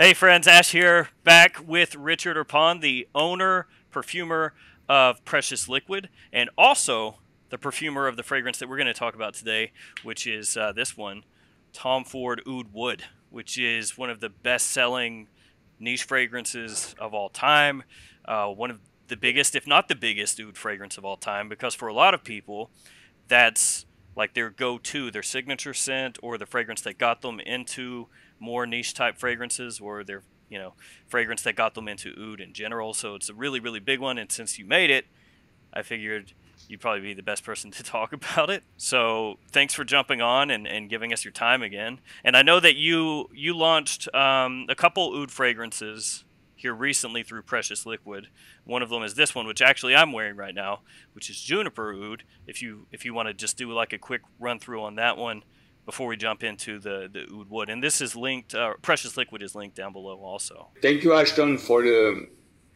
Hey friends, Ash here, back with Richard Urpon, the owner, perfumer of Precious Liquid, and also the perfumer of the fragrance that we're going to talk about today, which is this one, Tom Ford Oud Wood, which is one of the best-selling niche fragrances of all time, one of the biggest, if not the biggest, oud fragrance of all time, because for a lot of people, that's like their go-to, their signature scent, or the fragrance that got them into more niche type fragrances, or their fragrance that got them into oud in general. So it's a really, really big one. And since you made it, I figured you'd probably be the best person to talk about it. So thanks for jumping on and giving us your time again. And I know that you launched a couple oud fragrances here recently through Precious Liquid. One of them is this one, which actually I'm wearing right now, which is Juniper Oud. If you want to just do like a quick run through on that one before we jump into the Oud Wood. And this is linked, Precious Liquid is linked down below also. Thank you, Ashton, for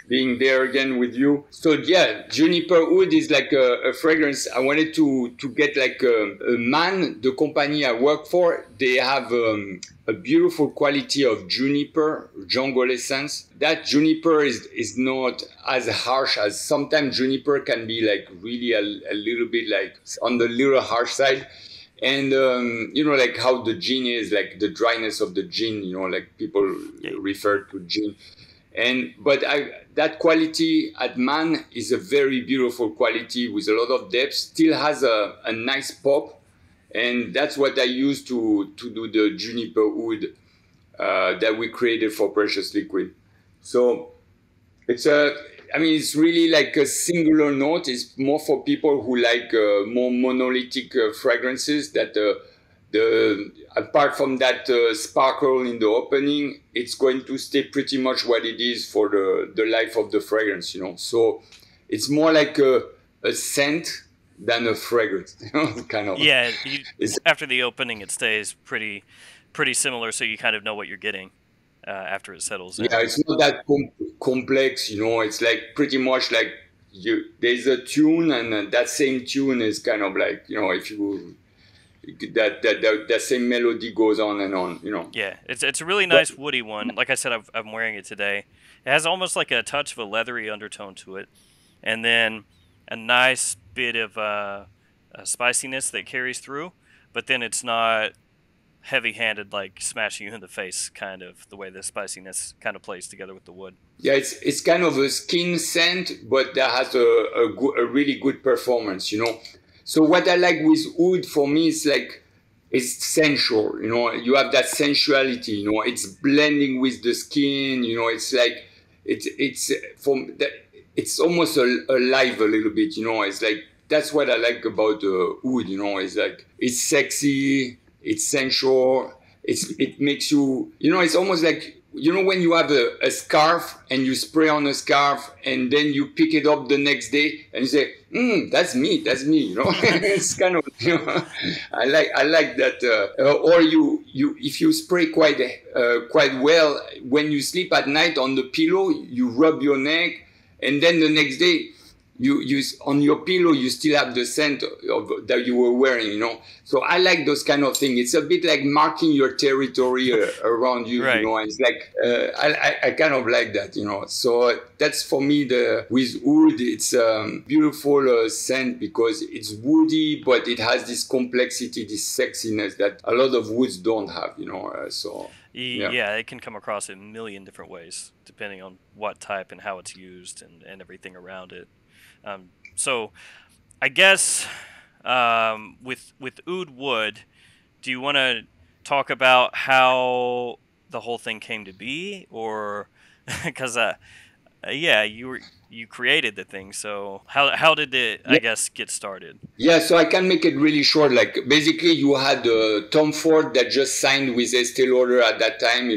being there again with you. So yeah, Juniper Oud is like a fragrance. I wanted to get like a man, the company I work for, they have a beautiful quality of juniper, jungle essence. That juniper is not as harsh as sometimes juniper can be like really a little bit like on the little harsh side. And, like how the gin is, like the dryness of the gin, like people refer to gin. But that quality at Man is a very beautiful quality with a lot of depth, still has a nice pop. And that's what I use to do the Juniper Oud that we created for Precious Liquid. So it's really like a singular note. It's more for people who like more monolithic fragrances that apart from that sparkle in the opening, it's going to stay pretty much what it is for the life of the fragrance, So it's more like a scent than a fragrance, kind of. Yeah, after the opening, it stays pretty similar, so you kind of know what you're getting after it settles in. Yeah, it's not that complex, It's like pretty much like there's a tune, and that same tune is kind of like, if you that same melody goes on and on, Yeah, it's a really nice woody one. Like I said, I'm wearing it today. It has almost like a touch of a leathery undertone to it, and then a nice bit of a spiciness that carries through. But then it's not heavy-handed, like smashing you in the face, kind of the way the spiciness kind of plays together with the wood. Yeah, it's kind of a skin scent, but that has a really good performance, So what I like with oud for me is like it's sensual, You have that sensuality, It's blending with the skin, It's like it's almost alive a little bit, It's like that's what I like about oud, It's like it's sexy, it's sensual, it makes you, It's almost like, when you have a scarf and you spray on a scarf and then you pick it up the next day and you say, that's me, It's kind of, I like that. Or if you spray quite well, when you sleep at night on the pillow, you rub your neck, and then the next day, you on your pillow you still have the scent that you were wearing, So I like those kind of things. It's a bit like marking your territory around you, right. And it's like I kind of like that, So that's for me with oud. It's a beautiful scent because it's woody, but it has this complexity, this sexiness that a lot of woods don't have, So yeah, it can come across in a million different ways depending on what type and how it's used and everything around it. So I guess with Oud Wood, do you want to talk about how the whole thing came to be, or because yeah, you created the thing, so how did it, I guess, get started? Yeah, so I can make it really short. Like basically, you had Tom Ford that just signed with Estee Lauder at that time,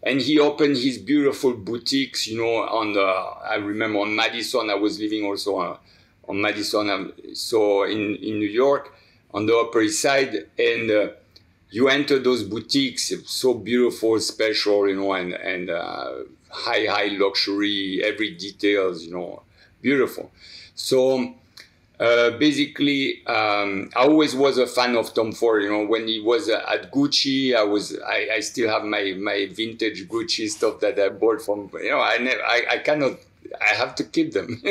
and he opened his beautiful boutiques, on I remember on Madison. I was living also on Madison, so in New York, on the Upper East Side, and you enter those boutiques, so beautiful, special, and high luxury, every details, beautiful. So Basically, I always was a fan of Tom Ford. You know, when he was at Gucci, I still have my vintage Gucci stuff that I bought from. You know, I cannot. I have to keep them.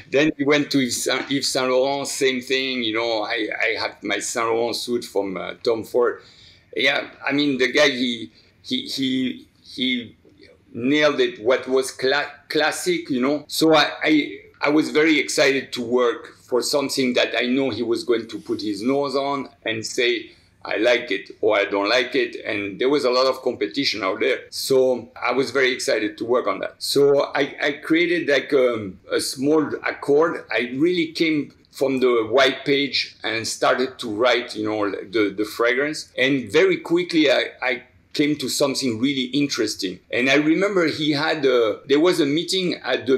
Then he went to Yves Saint Laurent, same thing. You know, I have my Saint Laurent suit from Tom Ford. Yeah, I mean the guy he nailed it. What was classic, you know. So I was very excited to work for something that I know he was going to put his nose on and say, I like it or I don't like it. And there was a lot of competition out there. So I was very excited to work on that. So I created like a small accord. I really came from the white page and started to write, you know, the fragrance. And very quickly I came to something really interesting. And I remember there was a meeting at the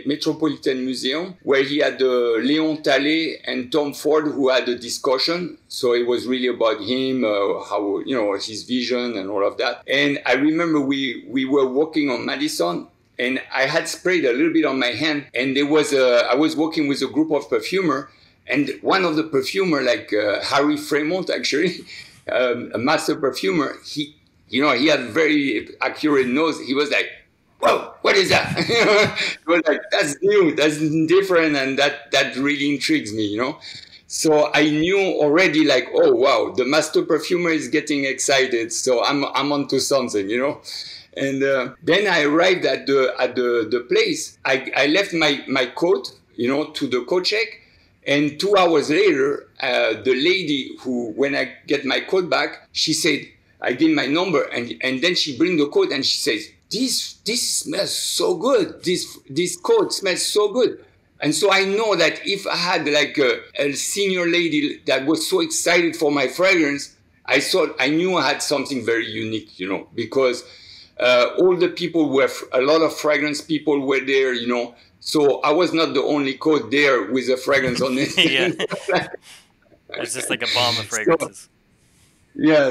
Metropolitan Museum where he had Léon Tallet and Tom Ford who had a discussion. So it was really about him, how, you know, his vision and all of that. And I remember we were walking on Madison and I had sprayed a little bit on my hand and I was working with a group of perfumer and one of the perfumer, like Harry Fremont actually, a master perfumer, he had very accurate nose. He was like, whoa, what is that? He was like, that's new, that's different, and that really intrigues me, you know. So I knew already, like, oh wow, the master perfumer is getting excited, so I'm onto something, you know. And then I arrived at the place. I left my coat, you know, to the coat check. And 2 hours later, the lady who, when I get my coat back, she said, I give my number. And then she bring the coat and she says, this smells so good. This coat smells so good. And so I know that if I had like a senior lady that was so excited for my fragrance, I knew I had something very unique, you know, because all the people a lot of fragrance people were there, you know. So I was not the only coat there with a fragrance on it. Yeah, it's just like a bomb of fragrances.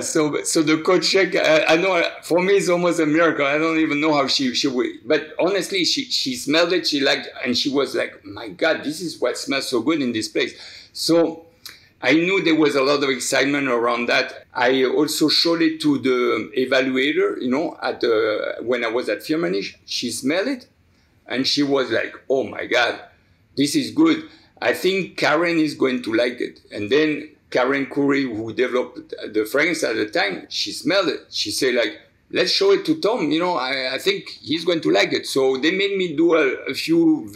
So the coat check, I know for me it's almost a miracle. I don't even know how she would, but honestly, she smelled it, she liked, and she was like, my God, this is what smells so good in this place. So I knew there was a lot of excitement around that. I also showed it to the evaluator, you know, when I was at Firmenich. She smelled it. And she was like, oh my God, this is good. I think Karen is going to like it. And then Karen Curry, who developed the fragrance at the time, she smelled it. She said like, let's show it to Tom. You know, I think he's going to like it. So they made me do a few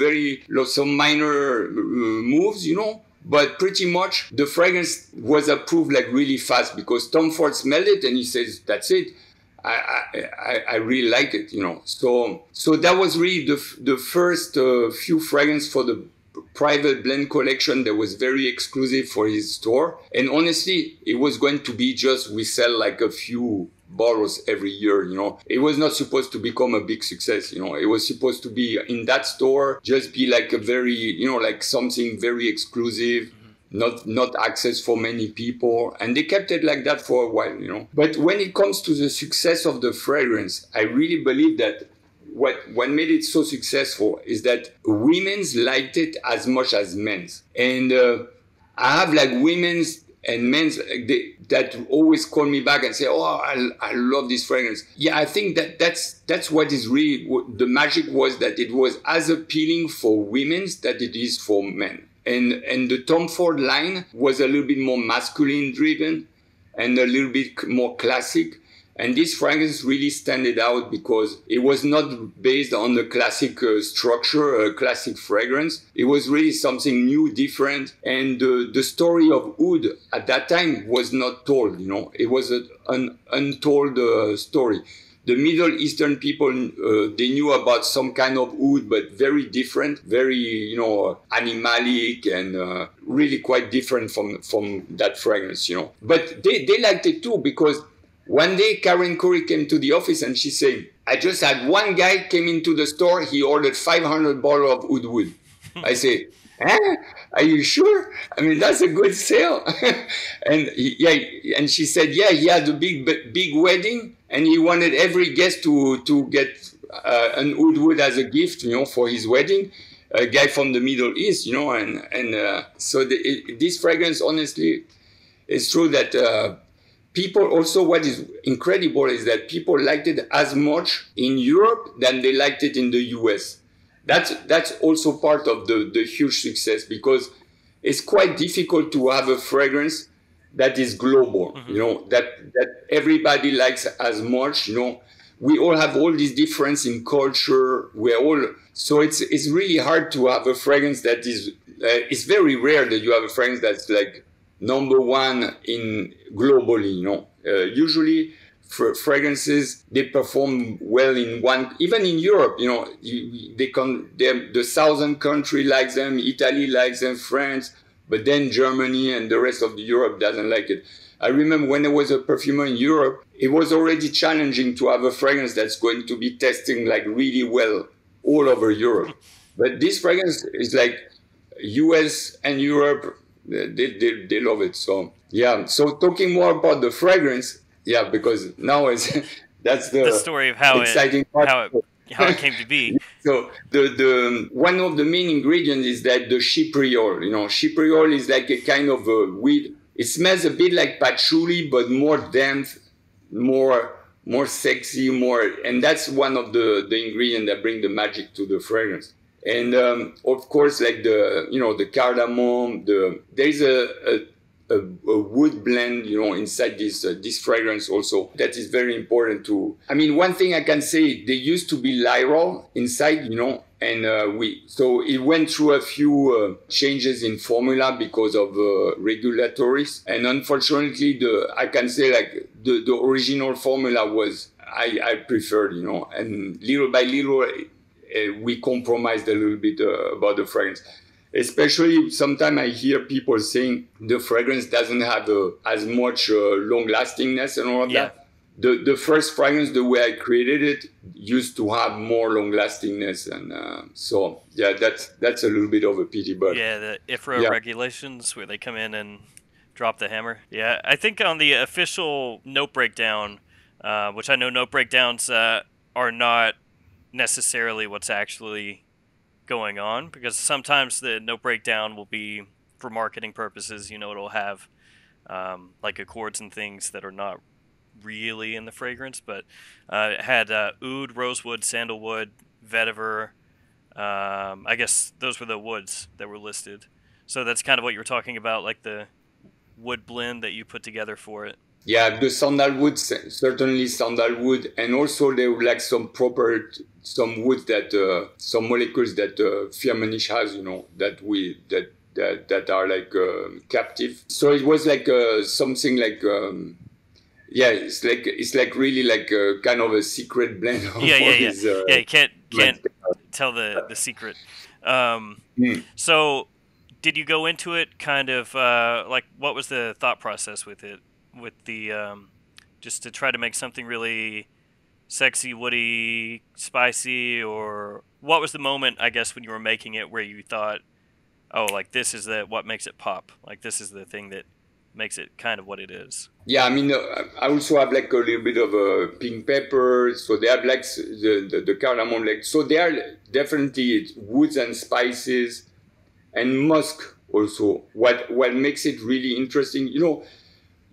some minor moves, you know. But pretty much the fragrance was approved like really fast because Tom Ford smelled it and he says, that's it. I really like it, you know. So that was really the first few fragrances for the private blend collection that was very exclusive for his store. And honestly, it was going to be just, we sell like a few bottles every year, you know. It was not supposed to become a big success, you know. It was supposed to be in that store, just be like a very, you know, like something very exclusive. Not access for many people, and they kept it like that for a while, you know. But when it comes to the success of the fragrance, I really believe that what made it so successful is that women's liked it as much as men's. And I have like women's and men's that always call me back and say, oh, I love this fragrance. Yeah, I think that's what is really, the magic was that it was as appealing for women's that it is for men. And the Tom Ford line was a little bit more masculine driven and a little bit more classic. And this fragrance really stood out because it was not based on the classic structure, a classic fragrance. It was really something new, different. And the story of oud at that time was not told, you know. It was an untold story. The Middle Eastern people, they knew about some kind of oud, but very different, very, you know, animalic and really quite different from that fragrance, you know. But they liked it too, because one day Karen Curry came to the office and she said, I just had one guy came into the store, he ordered 500 bottles of Oud Wood. I say, are you sure? I mean, that's a good sale. And she said, yeah, he had a big wedding and he wanted every guest to get an Oud Wood as a gift, you know, for his wedding. a guy from the Middle East, you know, so this fragrance, honestly, it's true that people also, what is incredible is that people liked it as much in Europe than they liked it in the US. That's also part of the huge success, because it's quite difficult to have a fragrance that is global, you know, that everybody likes as much, you know. We all have all these difference in culture. So it's really hard to have a fragrance that is, it's very rare that you have a fragrance that's like #1 in globally, you know. Usually fragrances, they perform well in one, even in Europe, you know, the southern country likes them, Italy likes them, France, but then Germany and the rest of Europe doesn't like it. I remember when I was a perfumer in Europe, it was already challenging to have a fragrance that's going to be testing like really well all over Europe. But this fragrance is like US and Europe, they love it. So yeah, so talking more about the fragrance, yeah, because now that's the story of how exciting part. How it came to be. So the one of the main ingredients is that the chypriol. You know, chypriol is like a kind of a weed. It smells a bit like patchouli, but more dense, more sexy, and that's one of the ingredients that bring the magic to the fragrance. And of course, like the cardamom, there's a wood blend, you know, inside this fragrance also. That is very important too. I mean, one thing I can say, there used to be lyrol inside, you know, and so it went through a few changes in formula because of regulatories. And unfortunately, I can say like the original formula was I preferred, you know, and little by little we compromised a little bit about the fragrance. Especially sometimes I hear people saying the fragrance doesn't have as much long-lastingness and all of that. The first fragrance, the way I created it, used to have more long-lastingness, and so yeah, that's a little bit of a pity. But yeah, the IFRA regulations where they come in and drop the hammer. Yeah, I think on the official note breakdown, which I know note breakdowns are not necessarily what's actually going on, because sometimes the note breakdown will be for marketing purposes. You know, it'll have like accords and things that are not really in the fragrance, but it had oud, rosewood, sandalwood, vetiver. I guess those were the woods that were listed. So that's kind of what you were talking about, like the wood blend that you put together for it. Yeah, the sandalwood, certainly sandalwood, and also there were like some woods that some molecules that Firmenich has, you know, that are like captive. So it was like something like yeah, it's like really like kind of a secret blend. Yeah, you can't tell the secret. So did you go into it kind of like, what was the thought process with it? With the just to try to make something really sexy, woody, spicy, or what was the moment, I guess, when you were making it where you thought, oh, like this is what makes it pop, like this is the thing that makes it kind of what it is? Yeah, I mean, I also have like a little bit of pink pepper, so they have like the cardamom, like, so they are definitely woods and spices, and musk also. What makes it really interesting, you know.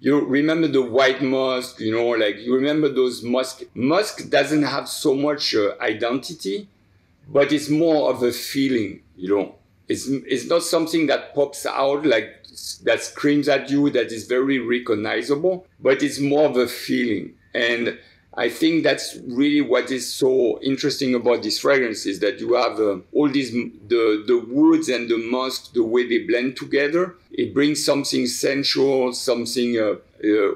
You remember the white musk, you know, like you remember those musk. Musk doesn't have so much identity, but it's more of a feeling, you know. It's not something that pops out, like that screams at you, that is very recognizable, but it's more of a feeling. And I think that's really what is so interesting about this fragrance, is that you have all these, the woods and the musk, the way they blend together. It brings something sensual, something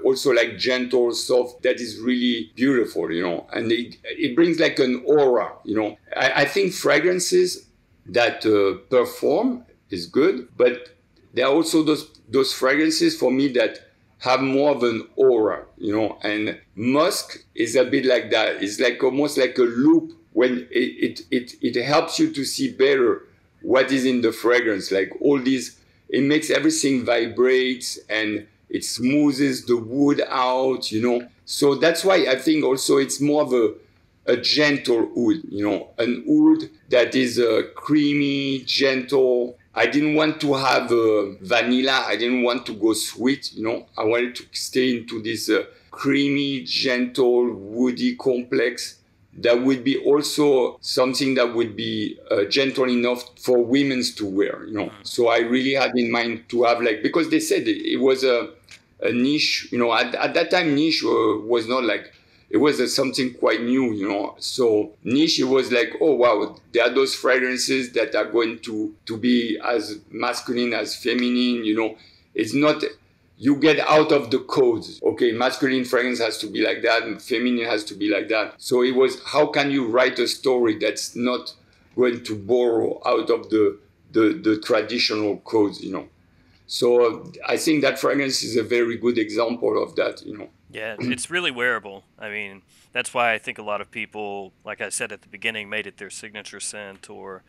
also like gentle, soft, that is really beautiful, you know. And it brings like an aura, you know. I think fragrances that perform is good, but there are also those fragrances for me that have more of an aura, you know, and musk is a bit like that. It's like almost like a loop when it helps you to see better what is in the fragrance. Like all these, it makes everything vibrate and it smoothes the wood out, you know. So that's why I think also it's more of a gentle oud, an oud that is creamy, gentle. I didn't want to have vanilla. I didn't want to go sweet, I wanted to stay into this creamy, gentle, woody complex that would be also something that would be gentle enough for women to wear, So I really had in mind to have because they said it was a niche, at that time niche was not it was something quite new, So niche, it was oh wow, there are those fragrances that are going to be as masculine as feminine, It's not, you get out of the codes. Okay, masculine fragrance has to be like that, and feminine has to be like that. So it was, how can you write a story that's not going to borrow out of the traditional codes, So I think that fragrance is a very good example of that, Yeah, it's really wearable. I mean, that's why I think a lot of people, like I said at the beginning, made it their signature scent, or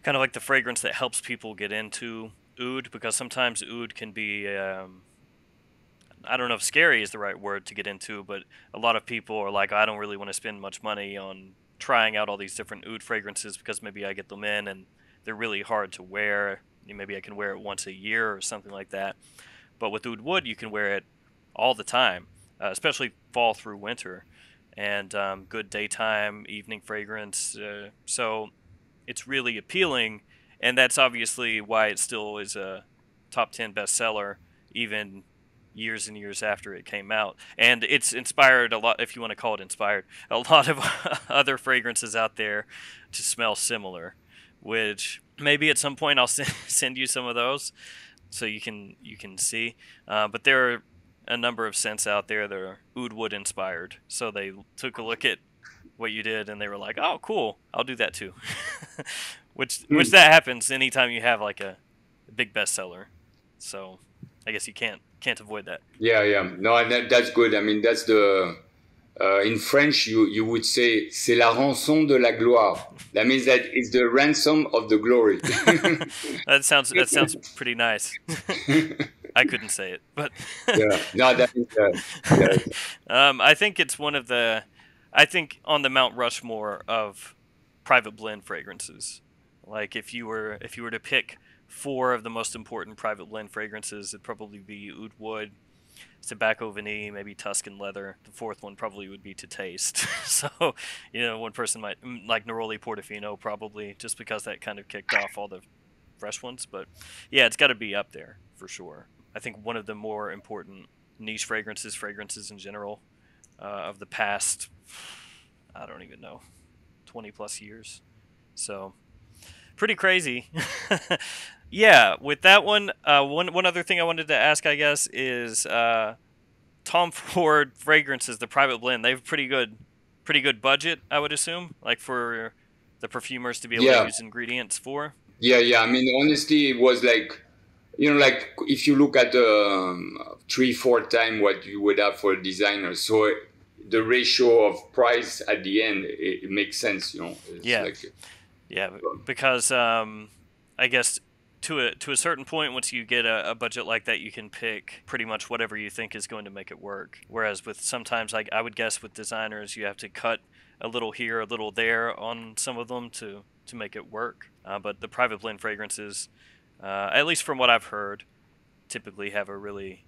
kind of like the fragrance that helps people get into oud, because sometimes oud can be, I don't know if scary is the right word to get into, but a lot of people are like, I don't really want to spend much money on trying out all these different oud fragrances because maybe I get them in and they're really hard to wear. Maybe I can wear it once a year or something like that. But with Oud Wood, you can wear it all the time, especially fall through winter, and good daytime, evening fragrance. So it's really appealing, and that's obviously why it still is a top 10 bestseller, even years and years after it came out. And it's inspired a lot, if you want to call it inspired, a lot of other fragrances out there to smell similar, which maybe at some point I'll send you some of those so you can see. But there are a number of scents out there that are Oud Wood inspired. So they took a look at what you did and they were like, "Oh, cool, I'll do that too." which that happens anytime you have like a big bestseller. So I guess you can't avoid that. Yeah. No, that's good. I mean, that's the in French you would say c'est la rançon de la gloire. That means that it's the ransom of the glory. That sounds pretty nice. I couldn't say it, but Yeah, no, that is yeah. I think it's one of the, I think on the Mount Rushmore of private blend fragrances. Like if you were to pick four of the most important private blend fragrances, it'd probably be Oud Wood, Tobacco Vanille, maybe Tuscan Leather. The fourth one probably would be To Taste. So, one person might like Neroli Portofino probably, just because that kind of kicked off all the fresh ones. But yeah, it's got to be up there for sure. I think one of the more important niche fragrances in general, of the past, I don't even know, 20 plus years. So pretty crazy. Yeah, with that one, one other thing I wanted to ask, I guess, is Tom Ford fragrances, the private blend. They have pretty good budget, I would assume, like for the perfumers to be able to use ingredients for. Yeah. I mean, honestly, it was like if you look at 3-4 times what you would have for a designer, so the ratio of price at the end, it makes sense, It's yeah, yeah, because I guess to a certain point, once you get a budget like that, you can pick pretty much whatever you think is going to make it work. Whereas with sometimes, like I would guess with designers, you have to cut a little here, a little there on some of them to make it work. But the private blend fragrances, at least from what I've heard, typically have a really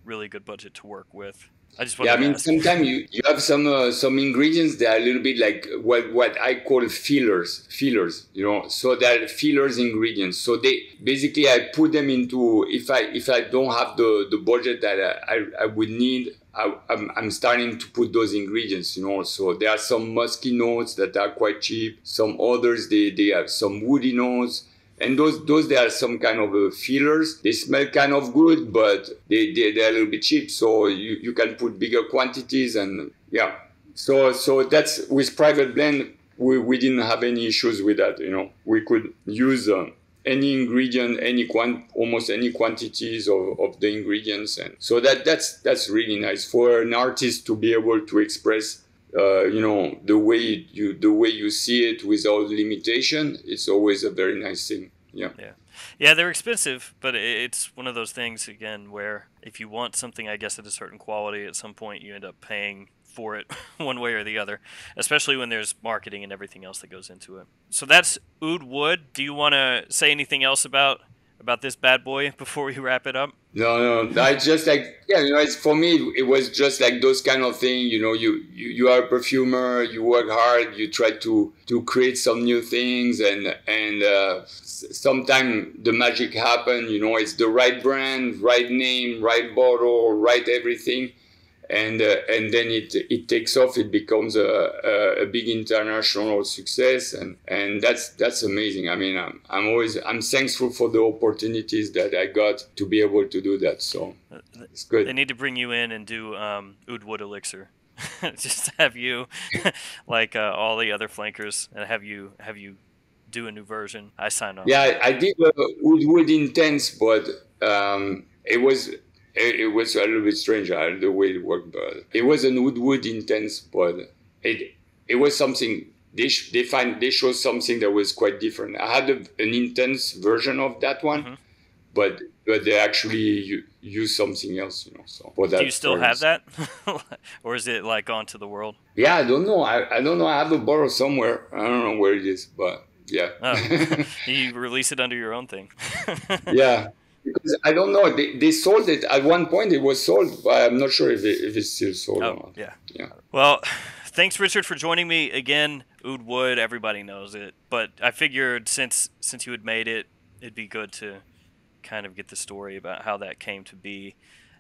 good budget to work with. I just wanted I to mean, ask. sometimes you have some ingredients that are a little bit like what I call fillers, So they're fillers ingredients. So they basically, I put them into, if I don't have the budget that I would need, I'm starting to put those ingredients, So there are some musky notes that are quite cheap. Some others, they have some woody notes. And those they are some kind of fillers. They smell kind of good, but they're a little bit cheap. So you can put bigger quantities, and yeah. So that's with private blend. We didn't have any issues with that. We could use any ingredient, almost any quantities of the ingredients, and so that's really nice for an artist to be able to express. The way you see it without limitation, it's always a very nice thing. Yeah, they're expensive, but it's one of those things again where if you want something, I guess, at a certain quality, at some point you end up paying for it one way or the other, especially when there's marketing and everything else that goes into it. So that's Oud Wood. Do you want to say anything else about this bad boy before we wrap it up? No. I just like, yeah, it's, for me, it was just like those kind of thing. You are a perfumer, you work hard, you try to create some new things, and sometimes the magic happen. It's the right brand, right name, right bottle, right everything. And then it takes off. It becomes a big international success, and that's amazing. I mean, I'm thankful for the opportunities that I got to be able to do that. So it's good. They need to bring you in and do Oud Wood Elixir. Just have you like all the other flankers, and have you do a new version. I signed on. Yeah, I did Oud Wood Intense, but it was a little bit strange the way it worked. But it was an Oud Wood Intense, but it was something they showed something that was quite different. I had an intense version of that one, but they actually use something else, So for that, do you still have that, or is it like gone to the world? Yeah, I don't know. I don't know. I have a bottle somewhere. I don't know where it is, but yeah. Oh, you release it under your own thing. Yeah. Because I don't know, they sold it at one point. It was sold, but I'm not sure if it's still sold or not. Yeah. Well, thanks, Richard, for joining me again. Oud Wood, everybody knows it, but I figured since you had made it, it'd be good to kind of get the story about how that came to be.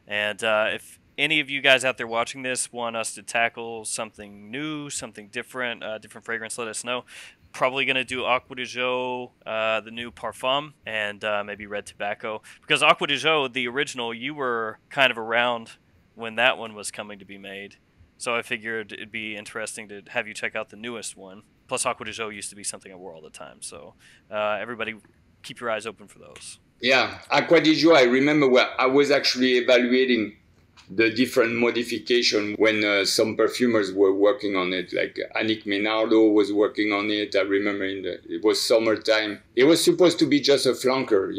And if any of you guys out there watching this want us to tackle something new, something different, different fragrance, let us know. Probably going to do Aqua de Jo, the new Parfum, and maybe Red Tobacco. Because Aqua de Jo, the original, you were kind of around when that one was coming to be made. So I figured it'd be interesting to have you check out the newest one. Plus, Aqua de Jo used to be something I wore all the time. So everybody keep your eyes open for those. Yeah, Aqua de Jo, I remember I was actually evaluating the different modification when some perfumers were working on it, like Annick Menardo was working on it. I remember it was summertime. It was supposed to be just a flanker,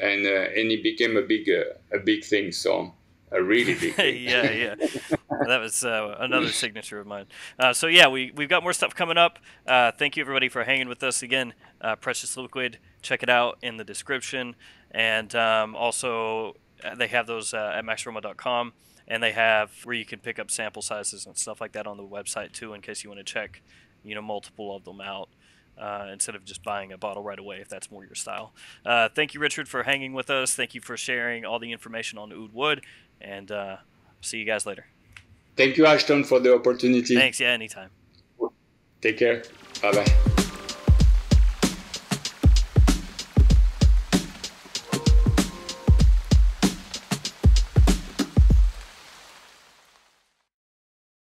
and it became a big thing. So a really big thing. Yeah. That was another signature of mine. So yeah, we've got more stuff coming up. Thank you everybody for hanging with us again. Precious Liquid, check it out in the description, and also they have those at maxaroma.com. And they have where you can pick up sample sizes and stuff like that on the website too, in case you want to check, multiple of them out instead of just buying a bottle right away if that's more your style. Thank you, Richard, for hanging with us. Thank you for sharing all the information on Oud Wood, and see you guys later. Thank you, Ashton, for the opportunity. Thanks. Yeah, anytime. Take care. Bye-bye.